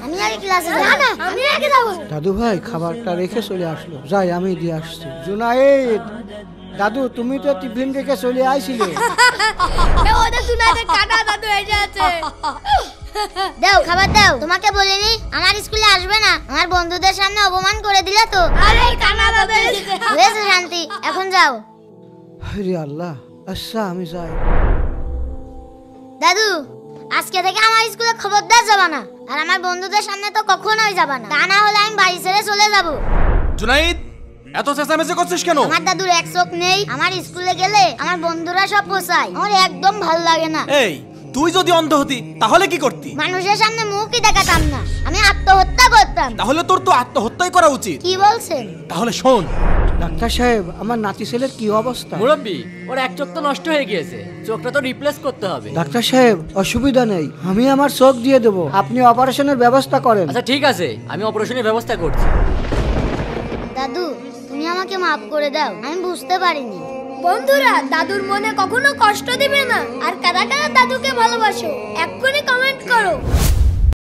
আমি আগে ক্লাসে যাব। না আমি আগে যাব। দাদু ভাই খাবারটা রেখে চলে আসলো, যাই আমি দিয়ে আসছি। জুনায়েদ, দাদু তুমি তো টিফিন রেখে চলে আইছিলে। ওটা জুনায়েদের কাটা দাদু এসে আছে। দাও খাবার দাও। তোমাকে বলিনি আমার স্কুলে আসবে না, আমার বন্ধুদের সামনে অপমান করে দিলে তো। আরে কানা দাদু এসেছে। হয়েছে শান্তি, এখন যাও। আরে আল্লাহ, আচ্ছা আমি যাই। দাদু আজকে থেকে আমার স্কুলে খবরদার যাবা না, আর আমার বন্ধুদের সামনে তো কখনোই যাবা না, তা না হলে আমি বাড়ি ছেড়ে চলে যাব। জুনাইদ, এত চেঁচামেচি করছিস কেন? আমার দাদুর এক চোখ নেই, আমার স্কুলে গেলে আমার বন্ধুরা সব পোষায়, আমার একদম ভালো লাগে না। এই তুই যদি অন্ধ হতি তাহলে কি করতি? মানুষের সামনে মুখই দেখাতাম না, আমি আত্মহত্যা করতাম। তাহলে তোর তো আত্মহত্যাই করা উচিত। কি বলছেন? তাহলে শোন, ডাক্তার সাহেব, আমার নাতি ছেলের কি অবস্থা? মুরব্বি, ওর এক চোখ তো নষ্ট হয়ে গিয়েছে, চোখটা তো রিপ্লেস করতে হবে। ডাক্তার সাহেব অসুবিধা নেই, আমি আমার চোখ দিয়ে দেবো, আপনি অপারেশনের ব্যবস্থা করেন। আচ্ছা ঠিক আছে, আমি অপারেশনের ব্যবস্থা করছি। দাদু তুমি আমাকে মাফ করে দাও, আমি বুঝতে পারিনি। বন্ধুরা দাদুর মনে কখনো কষ্ট দিবে না, আর কারা কারা দাদুকে ভালোবাসো এক্ষুনি কমেন্ট করো।